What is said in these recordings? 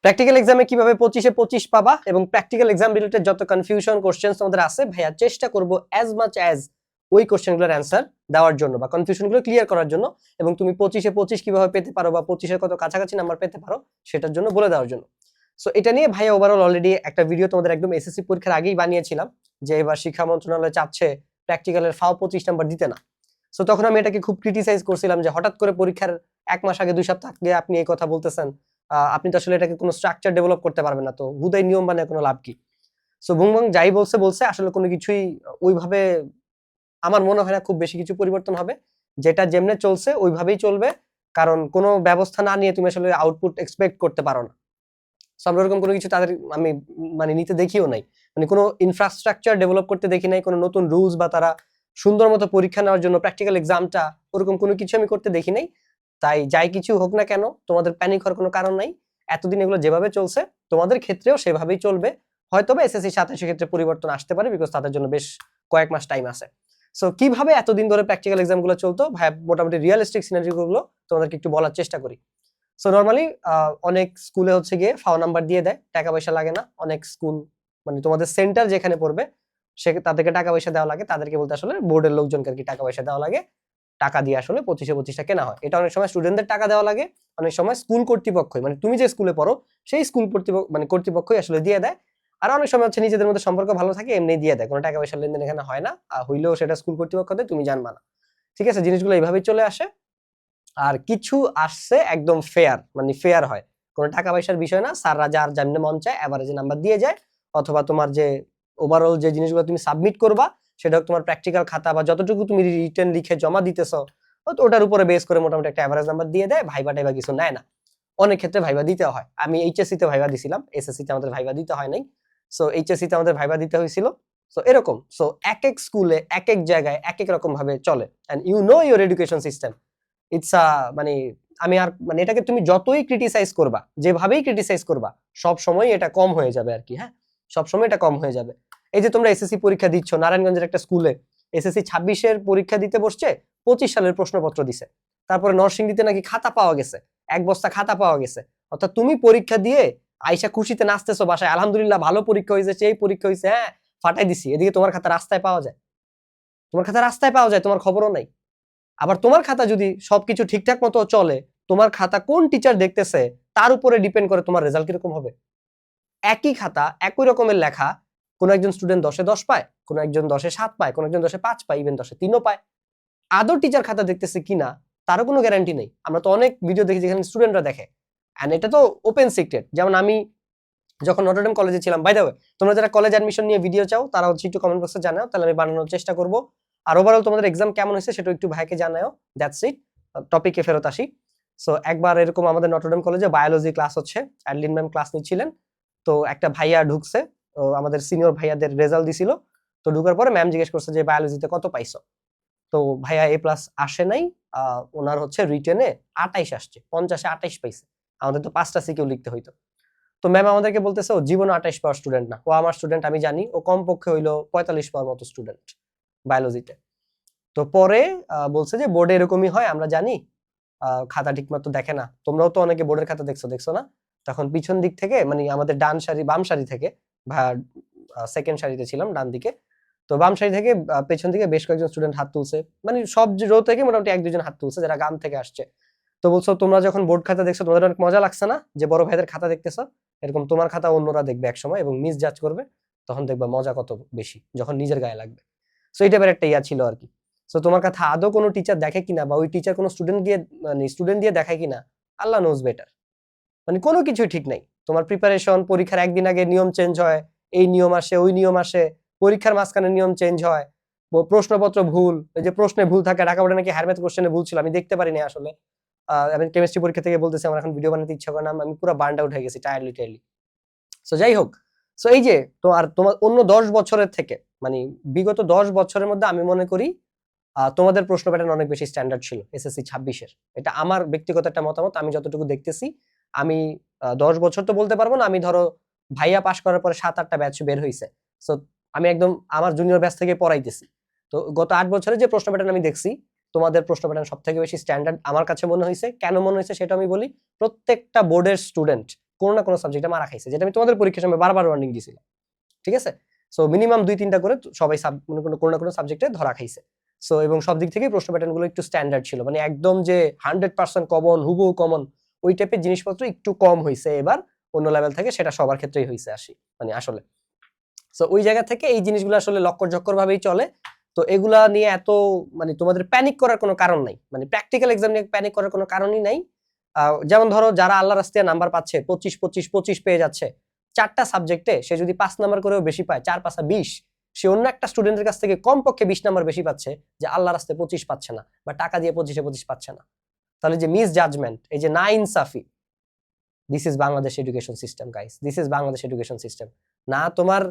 Practical এক্সামে কিভাবে 25-এ 25 পাবা এবং প্র্যাকটিক্যাল এক্সাম রিলেটেড যত কনফিউশন কোশ্চেনস তোমাদের আছে ভাইয়া চেষ্টা করব অ্যাজ মাচ অ্যাজ ওই কোশ্চেনগুলোর অ্যানসার দেওয়ার জন্য বা কনফিউশনগুলো ক্লিয়ার করার জন্য এবং তুমি 25-এ 25 কিভাবে পেতে পারো বা 25-এর কত কাছাকাছি নাম্বার পেতে পারো সেটার জন্য বলে দেওয়ার জন্য। সো এটা নিয়ে ভাইয়া ওভারঅল অলরেডি একটা ভিডিও তোমাদের একদম এসএসসি পরীক্ষার আগেই বানিয়েছিলাম যে এবার শিক্ষা মন্ত্রণালয় চাচ্ছে প্র্যাকটিক্যালের ফাও 25 নাম্বার দিতে না। সো তখন আমি এটাকে খুব ক্রিটিসাইজ করছিলাম যে হঠাৎ করে পরীক্ষার 1 মাস আগে 2 সপ্তাহ আগে আপনি এই কথা বলতেছেন, আপনি তো আসলে এটাকে কোনো স্ট্রাকচার ডেভেলপ করতে পারবেন না, তো হুদাই নিয়ম বানায় কোনো লাভ কি? সো ভুংবাং যাই বলছে আসলে কোনো কিছুই ওইভাবে আমার মনে হয় না খুব বেশি কিছু পরিবর্তন হবে। যেটা যেমনে চলছে ওইভাবেই চলবে, কারণ কোনো ব্যবস্থা না নিয়ে তুমি আসলে আউটপুট এক্সপেক্ট করতে পারো না। সো আমরা ওরকম কোনো কিছু তাদের আমি মানে নিতে দেখিও নাই, মানে কোনো ইনফ্রাস্ট্রাকচার ডেভেলপ করতে দেখি নাই, কোনো নতুন রুলস বা তারা সুন্দর মতো পরীক্ষা নেওয়ার জন্য প্র্যাকটিক্যাল এক্সামটা ওরকম কোনো কিছু আমি করতে দেখি নাই। তাই যাই কিছু হোক না কেন তোমাদের প্যানিক হওয়ার কোনো কারণ নাই। এতদিন এগুলো যেভাবে চলছে তোমাদের ক্ষেত্রেও সেভাবেই চলবে। হয়তোবা এসএসসি 27 ক্ষেত্রে পরিবর্তন আসতে পারে, বিকজ তাদের জন্য বেশ কয়েক মাস টাইম আছে। সো কিভাবে এতদিন ধরে প্র্যাকটিক্যাল এক্সাম গুলো চলতো ভাই, মোটামুটি রিয়েলিস্টিক সিনারিও গুলো তোমাদেরকে একটু বলার চেষ্টা করি। সো নরমালি অনেক স্কুলে হচ্ছে গিয়ে ফাও নাম্বার দিয়ে দেয়, টাকা পয়সা লাগে না। অনেক স্কুল মানে তোমাদের সেন্টার যেখানে পড়বে সে তাদেরকে টাকা পয়সা দেওয়া লাগে, তাদেরকে বলতে আসলে বোর্ডের লোকজনকে আর কি টাকা পয়সা দেওয়া লাগে, টাকা দিয়ে আসলে 25-এ 25টা কেনা হয়। এটা অনেক সময় স্টুডেন্টদের টাকা দেওয়া লাগে, অনেক সময় স্কুল কর্তৃপক্ষই মানে তুমি যে স্কুলে পড়ো সেই স্কুল কর্তৃপক্ষই আসলে দিয়ে দেয়। আর অনেক সময় হচ্ছে নিজেদের মধ্যে সম্পর্ক ভালো থাকে এমনি দিয়ে দেয়, কোনো টাকা পয়সা লেনদেন এখানে হয় না, আর হইলেও সেটা স্কুল কর্তৃপক্ষ দেয়, তুমি জানবা না। ঠিক আছে, জিনিসগুলো এইভাবেই চলে আসে। আর কিছু আসছে একদম ফেয়ার, মানে ফেয়ার হয়, কোনো টাকা পয়সার বিষয় না, স্যাররা যার যেমনি মন চায় এভারেজে নাম্বার দিয়ে যায়। অথবা তোমার যে ওভারঅল যে জিনিসগুলো তুমি সাবমিট করবা সেটা হোক তোমার প্র্যাকটিক্যাল খাতা বা যতটুকু তুমি রিটেন লিখে জমা দিতেছো ওটার উপরে বেস করে মোটামুটি একটা এভারেজ নাম্বার দিয়ে দেয়, ভাইবা টাইবা কিছু নেয় না। অনেক ক্ষেত্রে ভাইবা দিতে হয়, আমি এইচএসসি তে ভাইবা দিছিলাম, এসএসসি তে আমাদের ভাইবা দিতে হয় নাই। সো এইচএসসি তে আমাদের ভাইবা দিতে হয়েছিল। সো এরকম, সো এক এক স্কুলে এক এক জায়গায় এক এক রকম ভাবে চলে, and you know your education system. It's মানে আমি আর মানে এটাকে তুমি যতই ক্রিটিসাইজ করবা, যেভাবেই ক্রিটিসাইজ করবা, সব সময় এটা কম হয়ে যাবে আর কি। হ্যাঁ, সব সময় এটা কম হয়ে যাবে। এই যে তোমরা এসএসসি পরীক্ষা দিচ্ছ, নারায়ণগঞ্জের একটা স্কুলে এসএসসি 26-এর পরীক্ষা দিতে বসছে, 25 সালের প্রশ্নপত্র দিছে। তারপরে নরসিংদীতে নাকি খাতা পাওয়া গেছে, 1 বস্তা খাতা পাওয়া গেছে। অর্থাৎ তুমি পরীক্ষা দিয়ে আইসা খুশিতে নাচতেছো বাসায়, আলহামদুলিল্লাহ ভালো পরীক্ষা হয়েছে, এই পরীক্ষা হয়েছে, হ্যাঁ ফাটাই দিছি। এদিকে তোমার খাতা রাস্তায় পাওয়া যায়, তোমার খাতা রাস্তায় পাওয়া যায়, তোমার খবরও নাই। আবার তোমার খাতা যদি সবকিছু ঠিকঠাক মতো চলে, তোমার খাতা কোন টিচার দেখতেছে তার উপরে ডিপেন্ড করে তোমার রেজাল্ট কিরকম হবে। একই খাতা একই রকমের লেখা, কোন একজন স্টুডেন্ট 10-এ 10 পায়, কোন একজন 10-এ 7 পায়, কোন একজন 10-এ 5 পায়, ইভেন 10-এ 3ও পায়। আদৌ টিচার খাতা দেখতেছে কিনা তারও কোনো গ্যারান্টি নেই। আমরা তো অনেক ভিডিও দেখি যেখানে স্টুডেন্টরা দেখে, এন্ড এটা তো ওপেন সিক্রেট। যেমন আমি যখন নটরডেম কলেজে ছিলাম, বাই দ্য ওয়ে তোমরা যারা কলেজ অ্যাডমিশন নিয়ে ভিডিও চাও তারা হচ্ছে একটু কমেন্ট বক্সে জানাও, তাহলে আমি বানানোর চেষ্টা করব। আর ওভারঅল তোমাদের এক্সাম কেমন হয়েছে সেটা একটু ভাইকে জানাও। দ্যাটস ইট, টপিকে ফেরত আসি। সো একবার এরকম আমাদের নটরডেম কলেজে বায়োলজি ক্লাস হচ্ছে, অ্যাডলিন ম্যাম ক্লাস নিচ্ছিলেন। তো একটা ভাইয়া ঢুকছে, আমাদের সিনিয়র ভাইয়াদের রেজাল্ট দিছিল। তো ঢুকার পরে ম্যাম জিজ্ঞেস করছে যে বায়োলজিতে কত পাইছো। তো ভাইয়া এ প্লাস আসে নাই, ওনার হচ্ছে রিটেনে 28 আসছে, 50-এ 28 পাইছে। আমাদের তো 5টা সিকিউ লিখতে হইতো। তো ম্যাম আমাদেরকে বলতেছে ও জীবনে 28 পাওয়ার স্টুডেন্ট না, ও আমার স্টুডেন্ট, আমি জানি ও কমপক্ষে হইলো 45 পাওয়ার মতো স্টুডেন্ট বায়োলজিতে। তো পরে বলছে যে বোর্ডে এরকমই হয় আমরা জানি, খাতা ঠিকমতো দেখে না। তোমরাও তো অনেকে বোর্ডের খাতা দেখছো না? তখন পিছন দিক থেকে মানে আমাদের ডান সারি বাম সারি থেকে, সেকেন্ড সারিতে ছিলাম ডান দিকে, তো বাম সারি থেকে পেছন দিকে বেশ কয়েকজন স্টুডেন্ট হাত তুলছে, মানে সব রো থেকে মোটামুটি 1-2 জন হাত তুলছে যারা গ্রাম থেকে আসছে। তো বলছো তোমরা যখন বোর্ড খাতা দেখছো তোমাদের অনেক মজা লাগছে না যে বড় ভাইদের খাতা দেখতেছো, এরকম তোমার খাতা অন্যরা দেখবে একসময় এবং মিস জাজ করবে, তখন দেখবা মজা কত বেশি যখন নিজের গায়ে লাগবে। সো এটা বের একটা ইয়া ছিল আর কি। সো তোমার কথা আদৌ কোনো টিচার দেখে কিনা বা ওই টিচার কোনো স্টুডেন্ট দিয়ে দেখায় কিনা, আল্লাহ নোজ বেটার। মানে কোনো কিছুই ঠিক নাই। তোমার প্রিপারেশন, পরীক্ষার একদিন আগে নিয়ম চেঞ্জ হয়, এই নিয়ম আসে ওই নিয়ম আসে, পরীক্ষার মাঝখানে নিয়ম চেঞ্জ হয়, প্রশ্নপত্র ভুল, এই যে প্রশ্নে ভুল থাকে, ঢাকা বোর্ডে নাকি হ্যারম্যাথ কোশ্চেনে ভুল ছিল, আমি দেখতে পারিনি আসলে। আমি কেমিস্ট্রি পরীক্ষা থেকে বলতেছি আমার এখন ভিডিও বানাতে ইচ্ছা করে না, আমি পুরো বার্নড আউট হয়ে গেছি টায়ারলি। সো যাই হোক, সো এই যে তো আর তোমার অন্য 10 বছরের থেকে মানে বিগত 10 বছরের মধ্যে আমি মনে করি তোমাদের প্রশ্ন প্যাটার্ন অনেক বেশি স্ট্যান্ডার্ড ছিল এসএসসি 26-এর। এটা আমার ব্যক্তিগত একটা মতামত, আমি যতটুকু দেখতেছি। আমি 10 বছর তো বলতে পারবো না, আমি ধরো ভাইয়া পাশ করার পরে 7-8টা ব্যাচ বের হইছে। সো আমি একদম আমার জুনিয়র ব্যাচ থেকে পড়াইতেছি। তো গত 8 বছরে যে প্রশ্ন প্যাটার্ন আমি দেখছি, তোমাদের প্রশ্ন প্যাটার্ন সবথেকে বেশি স্ট্যান্ডার্ড আমার কাছে মনে হয়েছে। কেন মনে হয়েছে সেটা আমি বলি। প্রত্যেকটা বোর্ডের স্টুডেন্ট কোনো না কোনো সাবজেক্টে মারা খাইছে, যেটা আমি তোমাদের পরীক্ষার সময় বারবার ওয়ার্নিং দিছিলাম। ঠিক আছে, সো মিনিমাম 2-3টা করে সবাই কোনো না কোনো সাবজেক্টে ধরা খাইছে। সো এবং সব দিক থেকে প্রশ্ন প্যাটার্ন গুলো একটু স্ট্যান্ডার্ড ছিল, মানে একদম যে 100% কমন হুবহু কমন ওই টাইপের জিনিসপত্র একটু কম হয়েছে এবার অন্য লেভেল থেকে, সেটা সবার ক্ষেত্রেই হয়েছে মানে আসলে। সো ওই জায়গা থেকে এই জিনিসগুলো আসলে লক্কর ঝক্কর ভাবেই চলে। তো এগুলা নিয়ে এত মানে তোমাদের প্যানিক করার কোনো কারণ নাই, মানে প্র্যাকটিক্যাল এক্সাম নিয়ে প্যানিক করার কোনো কারণই নাই। যেমন ধরো যারা আল্লাহর রাস্তায় নাম্বার পাচ্ছে 25 পেয়ে যাচ্ছে 4টা সাবজেক্টে, সে যদি 5 নাম্বার করেও বেশি পায়, 4-5 20, সে অন্য একটা স্টুডেন্টের কাছ থেকে কমপক্ষে 20 নাম্বার বেশি পাচ্ছে, যে আল্লাহর রাস্তায় 25 পাচ্ছে না বা টাকা দিয়ে 25 পাচ্ছে না। তাহলে যে মিস জাজমেন্ট, এই যে না ইনসাফি, this is Bangladesh education system guys, this is Bangladesh education system. না তোমার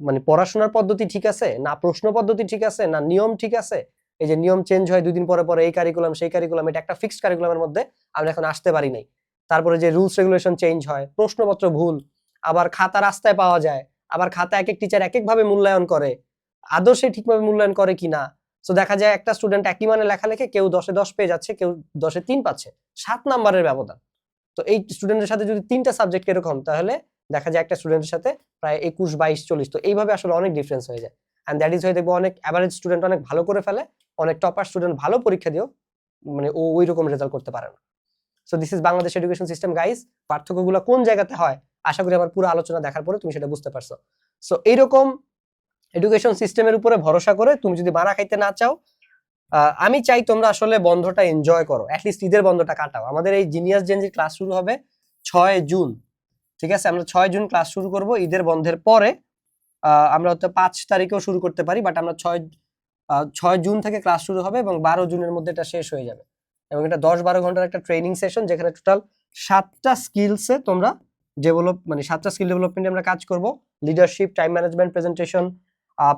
মানে পড়াশোনার পদ্ধতি ঠিক আছে, না প্রশ্ন পদ্ধতি ঠিক আছে, না নিয়ম ঠিক আছে। এই যে নিয়ম চেঞ্জ হয় 2 দিন পরে পরে, এই কারিকুলাম সেই কারিকুলাম, এটা একটা ফিক্সড কারিকুলামের মধ্যে আমরা এখন আসতে পারি নাই। তারপরে যে রুলস রেগুলেশন চেঞ্জ হয়, প্রশ্নপত্র ভুল, আবার খাতা রাস্তায় পাওয়া যায়, আবার খাতা এক এক টিচার এক এক ভাবে মূল্যায়ন করে, আদৌ সে ঠিকভাবে মূল্যায়ন করে কিনা। তো দেখা যায় একটা স্টুডেন্ট একই মানে লেখা লেখে, কেউ 10-এ 10 পেয়ে যাচ্ছে, কেউ 10-এ 3 পাচ্ছে, 7 নাম্বারের ব্যবধান। তো এই স্টুডেন্টের সাথে যদি 3টা সাবজেক্ট এরকম, তাহলে দেখা যায় একটা স্টুডেন্টের সাথে প্রায় 21, 22, 40। তো এইভাবে আসলে অনেক ডিফারেন্স হয়ে যায়। এন্ড দ্যাট ইজ হয়ে দেখবো অনেক অ্যাভারেজ স্টুডেন্ট অনেক ভালো করে ফেলে, অনেক টপার স্টুডেন্ট ভালো পরীক্ষা দিও মানে ও ওই রকম রেজাল্ট করতে পারে না। So this is Bangladesh education system guys. পার্থক্যগুলো কোন জায়গাতে হয় আশা করি আমার পুরো আলোচনা দেখার পরে তুমি সেটা বুঝতে পারছো। সো এইরকম এডুকেশন সিস্টেমের উপরে ভরসা করে তুমি যদি মারা খাইতে না চাও, আমি চাই তোমরা আসলে বন্ধটা এনজয় করো, অ্যাটলিস্ট ঈদের বন্ধটা কাটাও। আমাদের এই জিনিয়াস জেনজির ক্লাস শুরু হবে 6 জুন। ঠিক আছে, আমরা 6 জুন ক্লাস শুরু করব ঈদের বন্ধের পরে। আমরা হয়তো 5 তারিখেও শুরু করতে পারি, বাট আমরা 6 জুন থেকে ক্লাস শুরু হবে এবং 12 জুনের মধ্যে এটা শেষ হয়ে যাবে। এবং এটা 10-12 ঘন্টার একটা ট্রেনিং সেশন, যেখানে টোটাল 7টা স্কিলসে তোমরা মানে 7টা স্কিল ডেভেলপমেন্টে আমরা কাজ করব। Leadership, time management, presentation,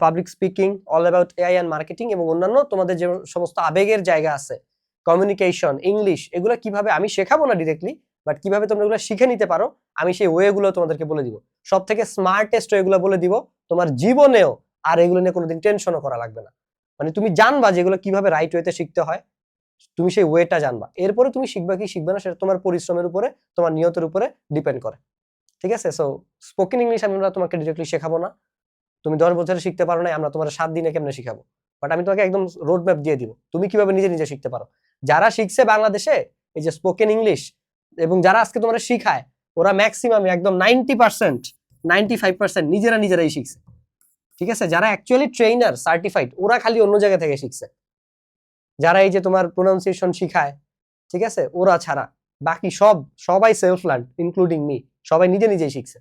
public speaking, all about AI and marketing, এবং অন্যান্য তোমাদের যে সমস্ত আবেগের জায়গা আছে, কমিউনিকেশন, ইংলিশ, এগুলো কিভাবে আমি শেখাবো না ডিরেক্টলি, বাট কিভাবে তোমরা এগুলো শিখে নিতে পারো আমি সেই ওয়েগুলো তোমাদেরকে বলে দিব। সব থেকে স্মার্টেস্ট ওয়েগুলো বলে দিব, তোমার জীবনেও আর এগুলো নিয়ে কোনোদিন টেনশনও করা লাগবে না। মানে তুমি জানবা যেগুলো কিভাবে রাইট ওয়েতে শিখতে হয়, তুমি সেই ওয়েটা জানবা। এরপরে তুমি শিখবা কি শিখবে না সেটা তোমার পরিশ্রমের উপরে, তোমার নিয়তের উপরে ডিপেন্ড করে। ঠিক আছে, সো স্পোকেন ইংলিশ আমরা তোমাকে ডিরেক্টলি শেখাবো না। তুমি 10 বছরে শিখতে পারো না, আমরা তোমার 7 দিনে কেমনে শিখাবো, বাট আমি তোমাকে একদম রোড ম্যাপ দিয়ে দিব তুমি কিভাবে নিজে নিজে শিখতে পারো। যারা শিখছে বাংলাদেশে এই যে স্পোকেন ইংলিশ, এবং যারা আজকে তোমরা শিখায়, ওরা ম্যাক্সিমাম একদম 90%, 95% নিজেরাই শিখছে। ঠিক আছে, যারা অ্যাকচুয়ালি ট্রেনার সার্টিফাইড, ওরা খালি অন্য জায়গা থেকে শিখছে। যারা এই যে তোমার প্রোনাউন্সিয়েশন শিখায়, ঠিক আছে, ওরা ছাড়া বাকি সবাই সেলফ লার্ন, ইনক্লুডিং মি, সবাই নিজেই শিখছে।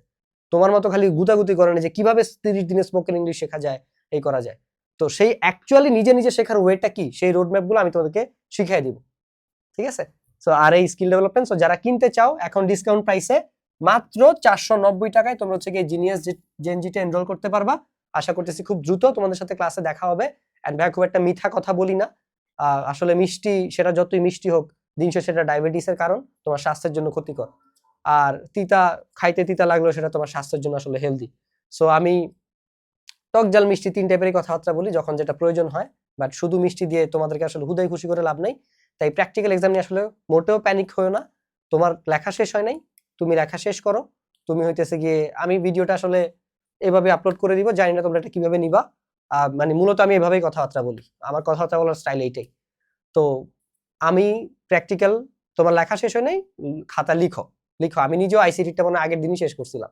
তোমার মতো খালি গুতাগুতি করে না যে কিভাবে 30 দিনে স্পোকেন ইংলিশ শেখা যায়, এই করা যায়। তো সেই অ্যাকচুয়ালি নিজে শেখার ওয়েটা কি, সেই রোড ম্যাপ গুলো আমি তোমাদেরকে শিখিয়ে দিব। ঠিক আছে, সো আর এই স্কিল ডেভেলপমেন্ট, সো যারা কিনতে চাও এখন ডিসকাউন্ট প্রাইসে মাত্র 490 টাকায় তোমরা হচ্ছে গিয়ে জিনিয়াস জেনজিতে এনরোল করতে পারবা। আশা করতেছি খুব দ্রুত তোমাদের সাথে ক্লাসে দেখা হবে। এন্ড ভাই খুব একটা মিথ্যা কথা বলি না, আসলে মিষ্টি, সেটা যতই মিষ্টি হোক দিন শেষে সেটা ডায়াবেটিসের কারণ, তোমার স্বাস্থ্যের জন্য ক্ষতিকর। আর তিতা খাইতে তিতা লাগলো, সেটা তোমার স্বাস্থ্যের জন্য আসলে হেলদি। সো আমি টক জাল মিষ্টি 3 টাইপেরই কথাবার্তা বলি যখন যেটা প্রয়োজন হয়, বাট শুধু মিষ্টি দিয়ে তোমাদেরকে আসলে হুদাই খুশি করে লাভ নাই। তাই প্র্যাকটিক্যাল এক্সাম নিয়ে আসলে মোটেও প্যানিক হয়েও না। তোমার লেখা শেষ হয় নাই, তুমি লেখা শেষ করো। তুমি হইতেছে গিয়ে, আমি ভিডিওটা আসলে এভাবে আপলোড করে দিব, জানি না তোমরা এটা কিভাবে নিবা। মানে মূলত আমি এভাবেই কথাবার্তা বলি, আমার কথাবার্তা বলার স্টাইল এইটাই। তো আমি প্র্যাকটিক্যাল, তোমার লেখা শেষ হয় নাই, খাতা লিখো। আমি নিজেও আইসিটিটা মনে আগের দিনই শেষ করছিলাম।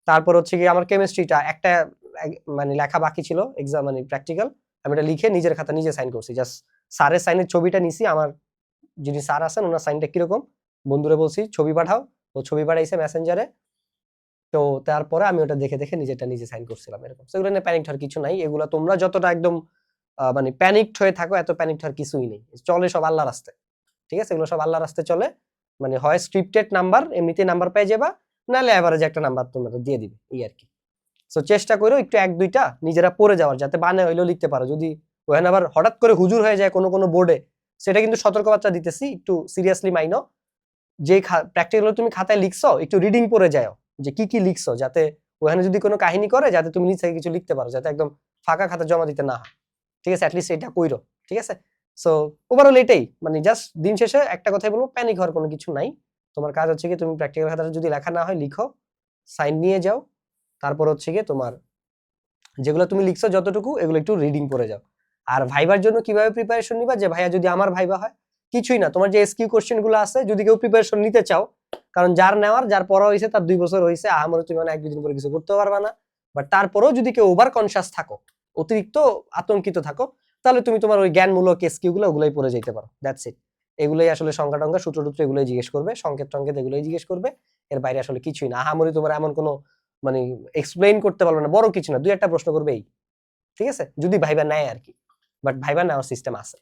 তারপর হচ্ছে কি আমার কেমিস্ট্রিটা একটা মানে লেখা বাকি ছিল এক্সাম, মানে প্র্যাকটিক্যাল, আমি এটা লিখে নিজের খাতা নিজে সাইন করছি। জাস্ট স্যারের সাইনের ছবিটা নিছি, আমার যিনি স্যার আছেন ওনার সাইনটা কিরকম বন্ধুরে বলছি ছবি পাঠাও, ও ছবি পাঠাইছে মেসেঞ্জারে। তো তারপরে আমি ওটা দেখে নিজেরটা নিজে সাইন করছিলাম এরকম। সেগুলো নিয়ে প্যানিক হওয়ার কিছু নাই। এগুলো তোমরা যতটা একদম মানে প্যানিকড হয়ে থাকো, এত প্যানিকড হওয়ার কিছুই নেই। চলে সব আল্লাহর রাস্তায়। ঠিক আছে, এগুলো সব আল্লাহর রাস্তায় চলে। মানে হয় স্ক্রিপ্টেড নাম্বার, এমনিতেই নাম্বার পেয়ে যাবা, নাহলে এভারেজে একটা নাম্বার তোমরা দিয়ে দিবে, এই আর কি। সো চেষ্টা করো একটু 1-2টা নিজেরা পড়ে যাওয়ার, যাতে বানে হইলেও লিখতে পারো। যদি ওখানে আবার হঠাৎ করে হুজুর হয়ে যায় কোনো বোর্ডে, সেটা কিন্তু সতর্কবার্তা দিতেছি, একটু সিরিয়াসলি মাইনো। যে প্র্যাকটিক্যাল তুমি খাতায় লিখছো, একটু রিডিং পড়ে যাও যে কি লিখছো, যাতে ওখানে যদি কোনো কাহিনী করে, যাতে তুমি নিজ থেকে কিছু লিখতে পারো, যাতে একদম ফাঁকা খাতা জমা দিতে না হয়। ঠিক আছে, অ্যাটলিস্ট এটা কইরো। ঠিক আছে, সো ওভারঅল এটাই, মানে জাস্ট দিন শেষে একটা কথাই বলবো, প্যানিক হওয়ার কোনো কিছু নাই। তোমার কাজ হচ্ছে কি তুমি প্র্যাকটিক্যাল খাতাটা যদি লেখা না হয় লিখো, সাইন নিয়ে যাও, তারপর হচ্ছে কি তোমার যেগুলো তুমি লিখছো যতটুকু এগুলো একটু রিডিং করে যাও। আর ভাইবার জন্য কিভাবে প্রিপারেশন নিবা, যে ভাইয়া যদি আমার ভাইবা হয় কিছুই না, তোমার যে এসকিউ কোশ্চেন গুলো আছে যদি কেউ প্রিপারেশন নিতে চাও, কারণ যার নেওয়ার যার পড়া হয়েছে তার 2 বছর হয়েছে, আমার তুমি মানে 1-2 দিন পরে কিছু করতে পারবা না, বাট তারপরেও যদি কেউ ওভার কনসিয়াস থাকো, অতিরিক্ত আতঙ্কিত থাকো, তাহলে তুমি তোমার ওই জ্ঞানমূলক এসকিউ গুলো ওগুলোই পড়ে যেতে পারো, দ্যাটস ইট। এগুলোই আসলে সংখ্যা টঙ্কা সূত্র টুত্র এগুলোই জিজ্ঞেস করবে, সংকেত টঙ্কেত এগুলোই জিজ্ঞেস করবে, এর বাইরে আসলে কিছুই না। আহামরি তোমার এমন কোনো মানে এক্সপ্লেইন করতে পারবে না, বড় কিছু না, 2-1টা প্রশ্ন করবেই, ঠিক আছে, যদি ভাইবা নেয় আর কি। বাট ভাইবা নেওয়ার সিস্টেম আছে,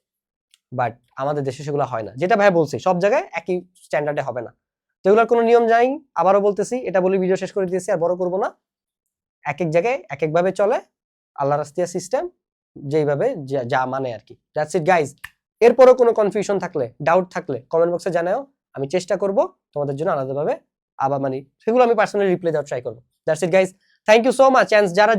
বাট আমাদের দেশে সেগুলো হয় না। যেটা ভাই বলছি সব জায়গায় একই স্ট্যান্ডার্ডে হবে না, তো এগুলোর কোনো নিয়ম নাই। আবারও বলতেছি, এটা বলে ভিডিও শেষ করে দিয়েছি, আর বড় করবো না। এক এক জায়গায় এক এক ভাবে চলে, আল্লাহ রাস্তিয়া সিস্টেম যেইভাবে যা মানে আর কি। That's it guys. এরপরও কোনো কনফিউশন থাকলে, ডাউট থাকলে কমেন্ট বক্সে জানাও, আমি চেষ্টা করব তোমাদের জন্য আলাদাভাবে আবার মানে সেগুলো আমি পার্সোনালি রিপ্লাই দেওয়ার ট্রাই করবো। That's it guys, thank you so much. And যারা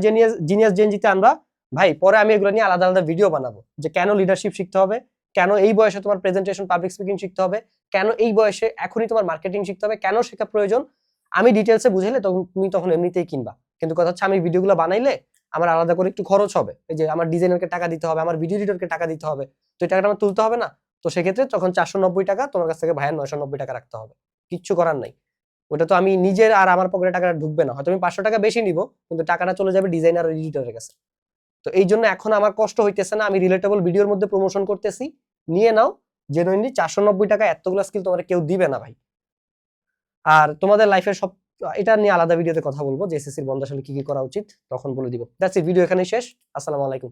জিনিয়াস জেনজিতে আমরা ভাই, পরে আমি এগুলো নিয়ে আলাদা আলাদা ভিডিও বানাবো, যে কেন লিডারশিপ শিখতে হবে, কেন এই বয়সে তোমার প্রেজেন্টেশন পাবলিক স্পিকিং শিখতে হবে, কেন এই বয়সে এখনই তোমার মার্কেটিং শিখতে হবে, কেন শেখা প্রয়োজন, আমি ডিটেলসে বুঝাইলে তুমি তখন এমনিতেই কিনবা। কিন্তু কথা হচ্ছে আমি ভিডিওগুলো বানাইলে আমার আলাদা করে একটু খরচ হবে, এই যে আমার ডিজাইনারকে টাকা দিতে হবে, আমার ভিডিও এডিটরকে টাকা দিতে হবে, তো এই টাকাটা আমার তুলতে হবে না। তো সেক্ষেত্রে তখন 490 টাকা তোমার কাছ থেকে ভাইয়ের 990 টাকা রাখতে হবে, কিচ্ছু করার নাই। ওটা তো আমি নিজের আর আমার পকেটে টাকাটা ঢুকবে না, হয়তো আমি 500 টাকা বেশি নিব, কিন্তু টাকাটা চলে যাবে ডিজাইনার আর এডিটরের কাছে। তো এই জন্য এখন আমার কষ্ট হইতেছে না, আমি রিলেটেবল ভিডিওর মধ্যে প্রমোশন করতেছি, নিয়ে নাও জেনুইনলি। 490 টাকা এতগুলো স্কিল তোমার কেউ দিবে না ভাই। আর তোমাদের লাইফের সব এটা নিয়ে আলাদা ভিডিওতে কথা বলবো, যে এসএসসির বন্ধ আসলে কি কি করা উচিত, তখন বলে দিব। দ্যাটস ইট, ভিডিও এখানেই শেষ। আসসালামু আলাইকুম।